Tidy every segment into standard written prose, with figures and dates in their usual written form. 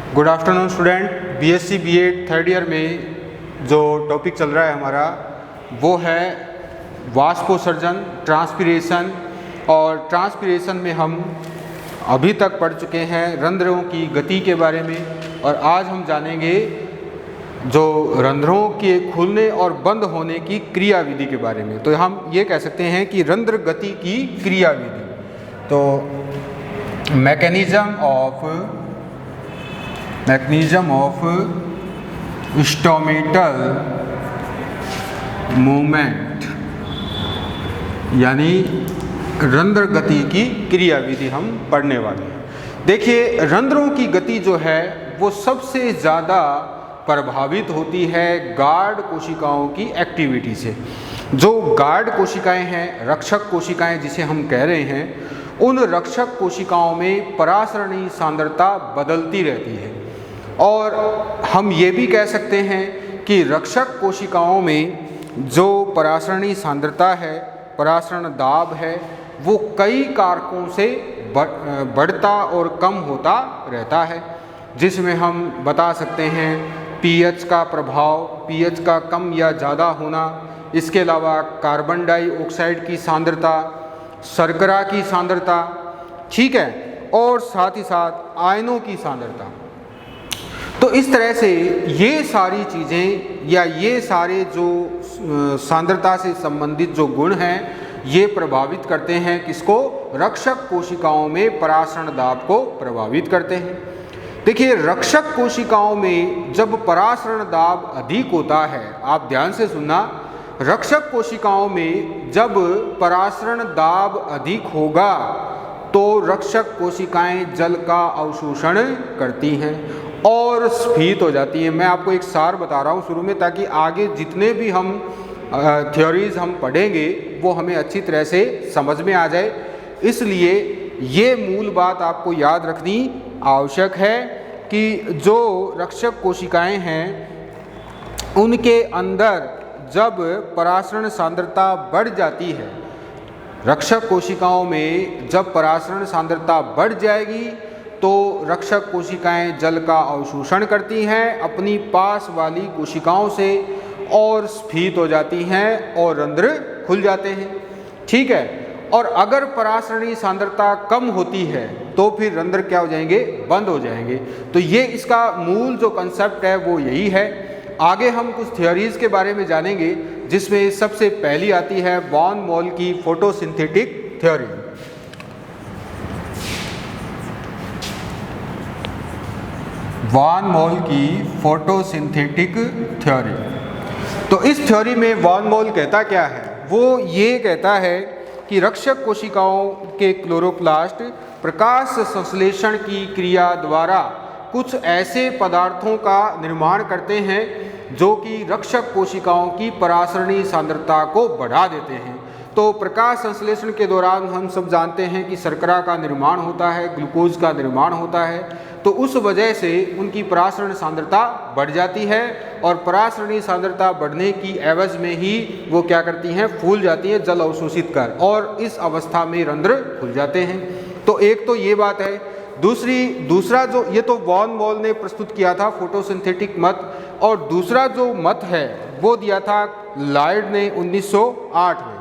Good afternoon student. BSc BEd third year में जो topic चल रहा है हमारा वो है वाष्पोत्सर्जन, ट्रांसपीरेशन। और ट्रांसपीरेशन में हम अभी तक पढ़ चुके हैं रंध्रों की गति के बारे में, और आज हम जानेंगे जो रंध्रों के खुलने और बंद होने की क्रियाविधि के बारे में। तो हम ये कह सकते हैं कि रंध्र गति की क्रियाविधि। तो मैकेनिज्म ऑफ स्टोमेटल मूवमेंट, यानी रंध्र गति की क्रियाविधि हम पढ़ने वाले हैं। देखिए, रंध्रों की गति जो है वो सबसे ज़्यादा प्रभावित होती है गार्ड कोशिकाओं की एक्टिविटी से। जो गार्ड कोशिकाएं हैं, रक्षक कोशिकाएं जिसे हम कह रहे हैं, उन रक्षक कोशिकाओं में परासरणी सांद्रता बदलती रहती है। और हम ये भी कह सकते हैं कि रक्षक कोशिकाओं में जो परासरणी सांद्रता है, परासरण दाब है, वो कई कारकों से बढ़ता और कम होता रहता है, जिसमें हम बता सकते हैं पीएच का प्रभाव, पीएच का कम या ज़्यादा होना, इसके अलावा कार्बन डाइऑक्साइड की सांद्रता, शर्करा की सांद्रता, ठीक है, और साथ ही साथ आयनों की सांद्रता। तो इस तरह से ये सारी चीज़ें या ये सारे जो सांद्रता से संबंधित जो गुण हैं, ये प्रभावित करते हैं किसको? रक्षक कोशिकाओं में परासरण दाब को प्रभावित करते हैं। देखिए, रक्षक कोशिकाओं में जब परासरण दाब अधिक होता है, आप ध्यान से सुनना, रक्षक कोशिकाओं में जब परासरण दाब अधिक होगा तो रक्षक कोशिकाएं जल का अवशोषण करती हैं और स्फीत हो जाती हैं। मैं आपको एक सार बता रहा हूँ शुरू में, ताकि आगे जितने भी हम थ्योरीज हम पढ़ेंगे वो हमें अच्छी तरह से समझ में आ जाए। इसलिए ये मूल बात आपको याद रखनी आवश्यक है कि जो रक्षक कोशिकाएं हैं उनके अंदर जब परासरण सांद्रता बढ़ जाती है, रक्षक कोशिकाओं में जब परासरण सांद्रता बढ़ जाएगी तो रक्षक कोशिकाएं जल का अवशोषण करती हैं अपनी पास वाली कोशिकाओं से और स्फीत हो जाती हैं और रंध्र खुल जाते हैं, ठीक है। और अगर परासरणी सांद्रता कम होती है तो फिर रंध्र क्या हो जाएंगे? बंद हो जाएंगे। तो ये इसका मूल जो कंसेप्ट है वो यही है। आगे हम कुछ थ्योरीज के बारे में जानेंगे, जिसमें सबसे पहली आती है वॉन मोल की फोटोसिंथेटिक थ्योरी। वॉन मोल की फोटोसिंथेटिक थ्योरी। तो इस थ्योरी में वॉन मोल कहता क्या है? वो ये कहता है कि रक्षक कोशिकाओं के क्लोरोप्लास्ट प्रकाश संश्लेषण की क्रिया द्वारा कुछ ऐसे पदार्थों का निर्माण करते हैं जो कि रक्षक कोशिकाओं की परासरणी सांद्रता को बढ़ा देते हैं। तो प्रकाश संश्लेषण के दौरान हम सब जानते हैं कि शर्करा का निर्माण होता है, ग्लूकोज का निर्माण होता है, तो उस वजह से उनकी परासरण सांद्रता बढ़ जाती है और परासरणी सांद्रता बढ़ने की एवज में ही वो क्या करती हैं? फूल जाती हैं जल अवशोषित कर, और इस अवस्था में रंध्र खुल जाते हैं। तो एक तो ये बात है। दूसरा जो ये तो वॉन मोल ने प्रस्तुत किया था फोटोसिंथेटिक मत, और दूसरा जो मत है वो दिया था लॉयड ने 1908 में।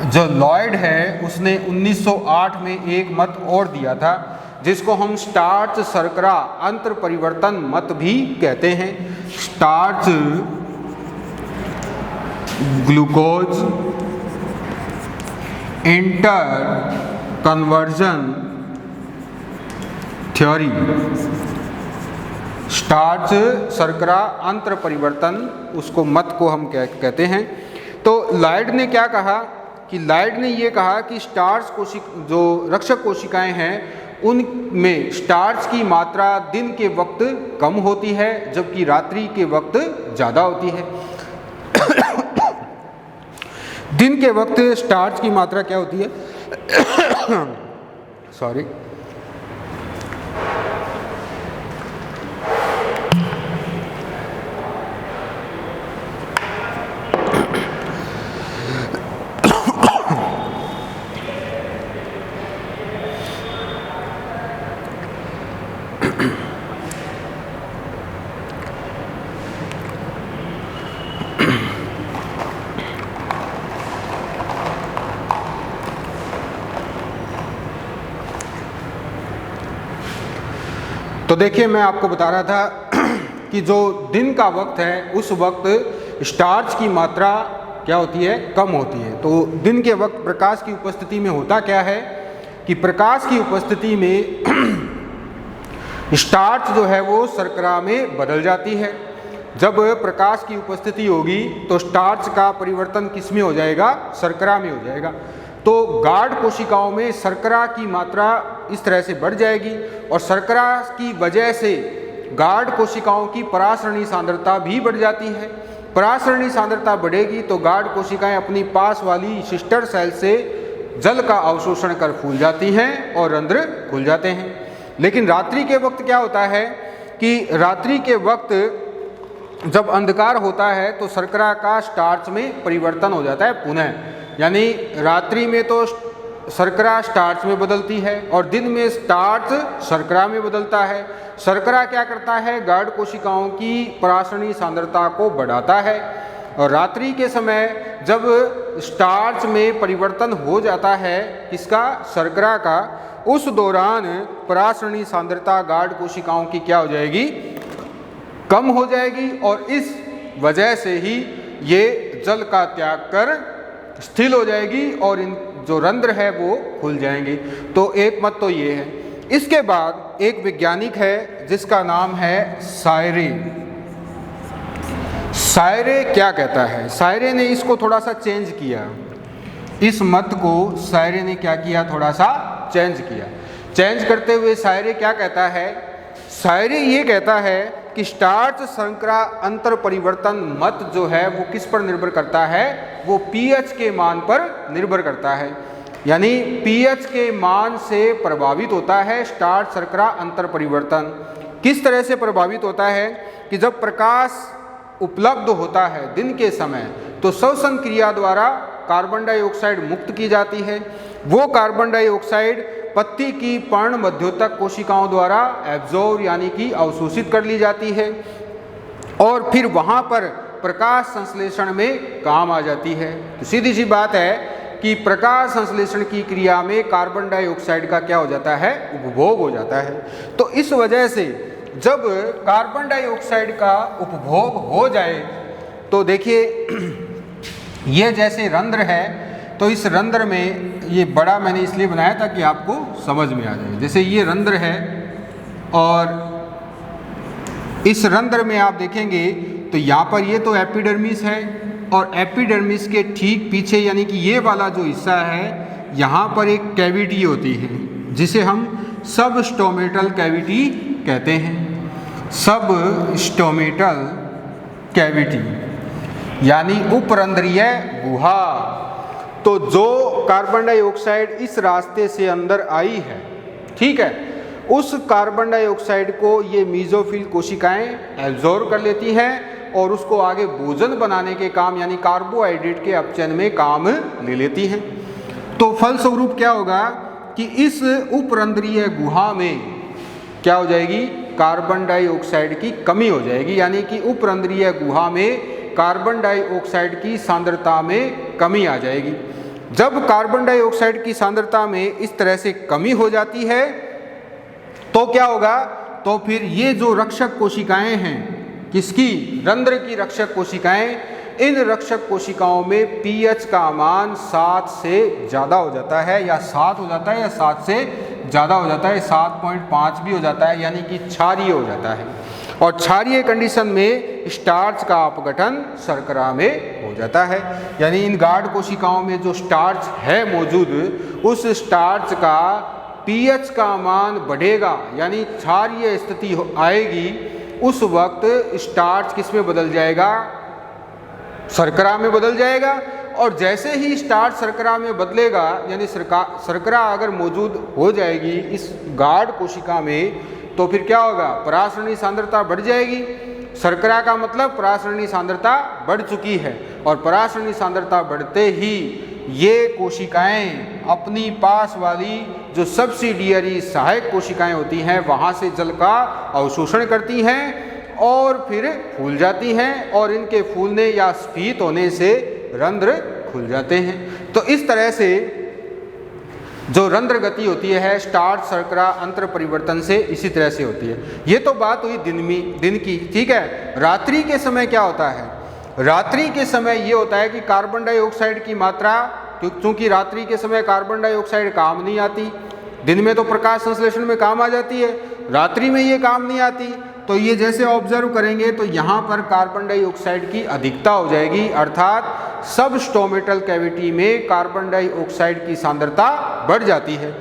जो लॉयड है उसने 1908 में एक मत और दिया था, जिसको हम स्टार्च शर्करा अंतर परिवर्तन मत भी कहते हैं। Starch glucose enter conversion theory, starch शर्करा अंतर परिवर्तन, उसको मत को हम कहते हैं। तो लॉयड ने क्या कहा कि लॉयड ने ये कहा कि जो रक्षक कोशिकाएं हैं उनमें स्टार्च की मात्रा दिन के वक्त कम होती है जबकि रात्रि के वक्त ज़्यादा होती है। दिन के वक्त स्टार्च की मात्रा क्या होती है? सॉरी, तो देखिए, मैं आपको बता रहा था कि जो दिन का वक्त है उस वक्त स्टार्च की मात्रा क्या होती है, कम होती है। तो दिन के वक्त प्रकाश की उपस्थिति में होता क्या है कि प्रकाश की उपस्थिति में स्टार्च जो है वो शर्करा में बदल जाती है। जब प्रकाश की उपस्थिति होगी तो स्टार्च का परिवर्तन किस में हो जाएगा, शर्करा में हो जाएगा। तो गाढ़ कोशिकाओं में शर्करा की मात्रा इस तरह से बढ़ जाएगी और शर्करा की वजह से गाढ़ कोशिकाओं की परासरणी सांद्रता भी बढ़ जाती है। परासरणी सांद्रता बढ़ेगी तो गाढ़ कोशिकाएं अपनी पास वाली सिस्टर सेल से जल का अवशोषण कर फूल जाती हैं और रंध्र खुल जाते हैं। लेकिन रात्रि के वक्त क्या होता है कि रात्रि के वक्त जब अंधकार होता है तो शर्करा का स्टार्च में परिवर्तन हो जाता है पुनः, यानी रात्रि में तो शर्करा स्टार्च में बदलती है और दिन में स्टार्च शर्करा में बदलता है। शर्करा क्या करता है, गाढ़ कोशिकाओं की परासरणी सांद्रता को बढ़ाता है और रात्रि के समय जब स्टार्च में परिवर्तन हो जाता है किसका, शर्करा का, उस दौरान परासरणी सांद्रता गाढ़ कोशिकाओं की क्या हो जाएगी, कम हो जाएगी और इस वजह से ही ये जल का त्याग कर स्थिर हो जाएगी और इन जो रंध्र है वो खुल जाएंगे। तो एक मत तो ये है। इसके बाद एक वैज्ञानिक है जिसका नाम है सायरे। सायरे क्या कहता है, सायरे ने इसको थोड़ा सा चेंज किया, इस मत को सायरे ने क्या किया, थोड़ा सा चेंज किया। चेंज करते हुए सायरे क्या कहता है, सायरे ये कहता है कि स्टार्च शर्करा अंतर परिवर्तन मत जो है वो किस पर निर्भर करता है, वो पीएच के मान पर निर्भर करता है। यानी पीएच के मान से प्रभावित होता है स्टार्च शर्करा अंतर परिवर्तन। किस तरह से प्रभावित होता है कि जब प्रकाश उपलब्ध होता है दिन के समय तो श्वसन क्रिया द्वारा कार्बन डाइऑक्साइड मुक्त की जाती है। वो कार्बन डाइऑक्साइड पत्ती की पर्ण मध्योतक कोशिकाओं द्वारा एब्जॉर्ब यानी कि अवशोषित कर ली जाती है और फिर वहाँ पर प्रकाश संश्लेषण में काम आ जाती है। तो सीधी सी बात है कि प्रकाश संश्लेषण की क्रिया में कार्बन डाइऑक्साइड का क्या हो जाता है, उपभोग हो जाता है। तो इस वजह से जब कार्बन डाइऑक्साइड का उपभोग हो जाए तो देखिए ये जैसे रंध्र है तो इस रंध्र में, ये बड़ा मैंने इसलिए बनाया ताकि आपको समझ में आ जाए। जैसे ये रंध्र है और इस रंध्र में आप देखेंगे तो यहाँ पर ये तो एपिडर्मिस है और एपिडर्मिस के ठीक पीछे यानी कि ये वाला जो हिस्सा है यहाँ पर एक कैविटी होती है जिसे हम सब स्टोमेटल कैविटी कहते हैं। सब स्टोमेटल कैविटी यानी उपरंध्रीय गुहा। तो जो कार्बन डाइऑक्साइड इस रास्ते से अंदर आई है, ठीक है, उस कार्बन डाइऑक्साइड को ये मीजोफिल कोशिकाएं एब्जॉर्ब कर लेती हैं और उसको आगे भोजन बनाने के काम यानी कार्बोहाइड्रेट के अपचयन में काम ले लेती हैं। तो फलस्वरूप क्या होगा कि इस उपरंध्रीय गुहा में क्या हो जाएगी, कार्बन डाइऑक्साइड की कमी हो जाएगी, यानी कि उपरंध्रीय गुहा में कार्बन डाइऑक्साइड की सांद्रता में कमी आ जाएगी। जब कार्बन डाइऑक्साइड की सांद्रता में इस तरह से कमी हो जाती है तो क्या होगा, तो फिर ये जो रक्षक कोशिकाएं हैं, किसकी, रंध्र की रक्षक कोशिकाएं, इन रक्षक कोशिकाओं में पीएच का मान 7 से ज़्यादा हो जाता है या 7 हो जाता है या 7 से ज़्यादा हो जाता है, 7.5 भी हो जाता है, यानी कि क्षारीय हो जाता है। और क्षारीय कंडीशन में स्टार्च का अपघटन शर्करा में हो जाता है। यानी इन गाढ़ कोशिकाओं में जो स्टार्च है मौजूद, उस स्टार्च का पीएच का मान बढ़ेगा यानी क्षारीय स्थिति आएगी, उस वक्त स्टार्च किस में बदल जाएगा, शर्करा में बदल जाएगा। और जैसे ही स्टार्च शर्करा में बदलेगा यानी शर्करा अगर मौजूद हो जाएगी इस गाढ़ कोशिका में तो फिर क्या होगा, परासरणी सांद्रता बढ़ जाएगी। शर्करा का मतलब परासरणी सांद्रता बढ़ चुकी है और परासरणी सांद्रता बढ़ते ही ये कोशिकाएं अपनी पास वाली जो सब्सिडियरी सहायक कोशिकाएं होती हैं वहाँ से जल का अवशोषण करती हैं और फिर फूल जाती हैं और इनके फूलने या स्फीत होने से रंध्र खुल जाते हैं। तो इस तरह से जो रंध्र गति होती है स्टार्च शर्करा अंतर परिवर्तन से इसी तरह से होती है। ये तो बात हुई दिन की, ठीक है। रात्रि के समय क्या होता है? रात्रि के समय ये होता है कि कार्बन डाइऑक्साइड की मात्रा, क्योंकि रात्रि के समय कार्बन डाइऑक्साइड काम नहीं आती, दिन में तो प्रकाश संश्लेषण में काम आ जाती है, रात्रि में ये काम नहीं आती। तो ये जैसे ऑब्जर्व करेंगे तो यहाँ पर कार्बन डाइऑक्साइड की अधिकता हो जाएगी, अर्थात सब स्टोमेटल कैविटी में कार्बन डाइऑक्साइड की सांद्रता बढ़ जाती है।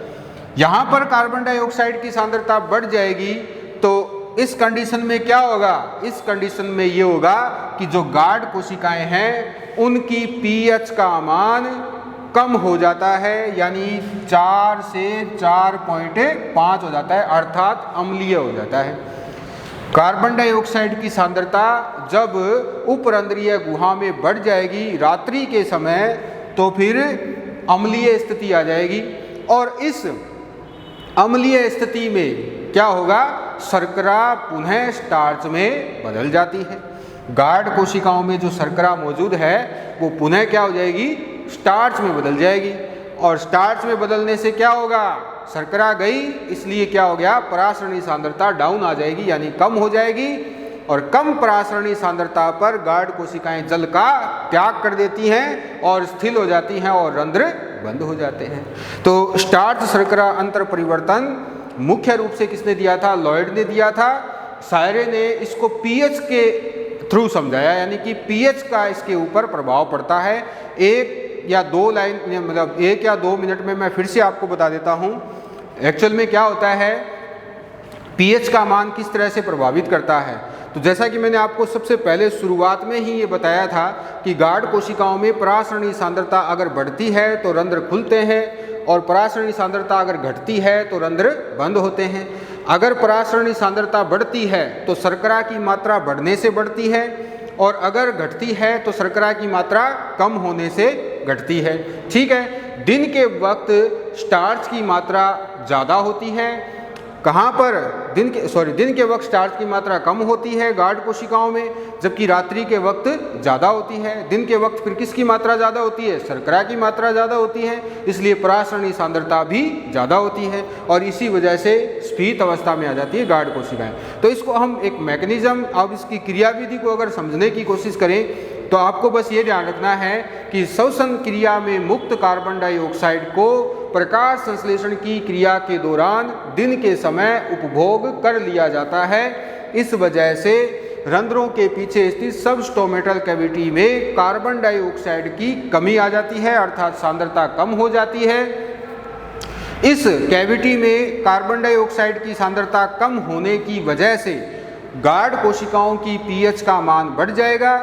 यहाँ पर कार्बन डाइऑक्साइड की सांद्रता बढ़ जाएगी तो इस कंडीशन में क्या होगा? इस कंडीशन में ये होगा कि जो गार्ड कोशिकाएं हैं उनकी पीएच का मान कम हो जाता है, यानी 4 से 4.5 हो जाता है, अर्थात अम्लीय हो जाता है। कार्बन डाइऑक्साइड की सांद्रता जब उपरंध्रीय गुहा में बढ़ जाएगी रात्रि के समय तो फिर अम्लीय स्थिति आ जाएगी और इस अम्लीय स्थिति में क्या होगा? शर्करा पुनः स्टार्च में बदल जाती है। गार्ड कोशिकाओं में जो शर्करा मौजूद है वो पुनः क्या हो जाएगी? स्टार्च में बदल जाएगी और स्टार्च में बदलने से क्या होगा? शर्करा गई, इसलिए क्या हो गया? परासरणी सांद्रता डाउन आ जाएगी, यानी कम हो जाएगी और कम परासरणी सांद्रता पर गार्ड कोशिकाएं जल का त्याग कर देती हैं और स्थिर हो जाती हैं और रंध्र बंद हो जाते हैं। तो स्टार्च शर्करा अंतर परिवर्तन मुख्य रूप से किसने दिया था? लॉयड ने दिया था। सायरे ने इसको पीएच के थ्रू समझाया, यानी कि पीएच का इसके ऊपर प्रभाव पड़ता है। 1 या 2 लाइन, मतलब 1 या 2 मिनट में मैं फिर से आपको बता देता हूँ एक्चुअल में क्या होता है, पीएच का मान किस तरह से प्रभावित करता है। तो जैसा कि मैंने आपको सबसे पहले शुरुआत में ही ये बताया था कि गार्ड कोशिकाओं में परासरणी सांद्रता अगर बढ़ती है तो रंध्र खुलते हैं और परासरणी सांद्रता अगर घटती है तो रंध्र बंद होते हैं। अगर परासरणी सांद्रता बढ़ती है तो शर्करा की मात्रा बढ़ने से बढ़ती है और अगर घटती है तो शर्करा की मात्रा कम होने से घटती है, ठीक है। दिन के वक्त स्टार्च की मात्रा ज़्यादा होती है, कहाँ पर? दिन के वक्त स्टार्च की मात्रा कम होती है गार्ड कोशिकाओं में, जबकि रात्रि के वक्त ज़्यादा होती है। दिन के वक्त फिर किसकी मात्रा ज़्यादा होती है? शर्करा की मात्रा ज़्यादा होती है, इसलिए परासरणी सांद्रता भी ज़्यादा होती है और इसी वजह से स्फीत अवस्था में आ जाती है गार्ड कोशिकाएं। तो इसको हम एक मैकेनिज्म, अब इसकी क्रियाविधि को अगर समझने की कोशिश करें तो आपको बस ये ध्यान रखना है कि श्वसन क्रिया में मुक्त कार्बन डाइऑक्साइड को प्रकाश संश्लेषण की क्रिया के दौरान दिन के समय उपभोग कर लिया जाता है। इस वजह से रंध्रों के पीछे स्थित सब स्टोमेटल कैविटी में कार्बन डाइऑक्साइड की कमी आ जाती है, अर्थात सांद्रता कम हो जाती है। इस कैविटी में कार्बन डाइऑक्साइड की सांद्रता कम होने की वजह से गार्ड कोशिकाओं की पीएच का मान बढ़ जाएगा।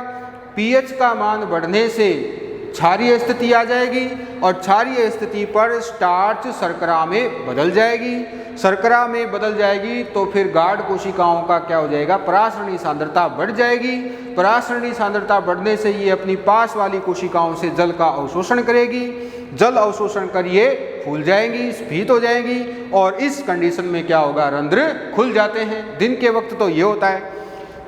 पीएच का मान बढ़ने से क्षारीय स्थिति आ जाएगी और क्षारीय स्थिति पर स्टार्च शर्करा में बदल जाएगी। शर्करा में बदल जाएगी तो फिर गार्ड कोशिकाओं का क्या हो जाएगा? परासरणी सांद्रता बढ़ जाएगी। परासरणी सांद्रता बढ़ने से ये अपनी पास वाली कोशिकाओं से जल का अवशोषण करेगी। जल अवशोषण कर ये फूल जाएंगी, स्फीत हो जाएंगी और इस कंडीशन में क्या होगा? रंध्र खुल जाते हैं। दिन के वक्त तो ये होता है।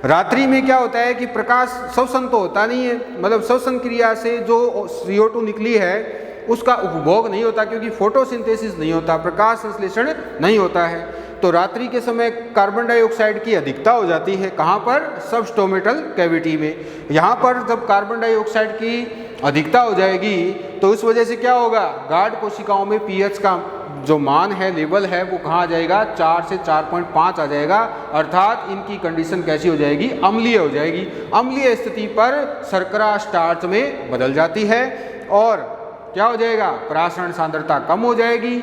रात्रि में क्या होता है कि प्रकाश श्वसन तो होता नहीं है, मतलब श्वसन क्रिया से जो CO2 निकली है उसका उपभोग नहीं होता, क्योंकि फोटोसिंथेसिस नहीं होता, प्रकाश संश्लेषण नहीं होता है। तो रात्रि के समय कार्बन डाइऑक्साइड की अधिकता हो जाती है, कहाँ पर? सब स्टोमेटल कैविटी में। यहाँ पर जब कार्बन डाइऑक्साइड की अधिकता हो जाएगी तो इस वजह से क्या होगा? गार्ड कोशिकाओं में पीएच का जो मान है, लेवल है, वो कहाँ आ जाएगा? 4 से 4.5 आ जाएगा, अर्थात इनकी कंडीशन कैसी हो जाएगी? अम्लीय हो जाएगी। अम्लीय स्थिति पर शर्करा स्टार्च में बदल जाती है और क्या हो जाएगा? परासरण सांद्रता कम हो जाएगी।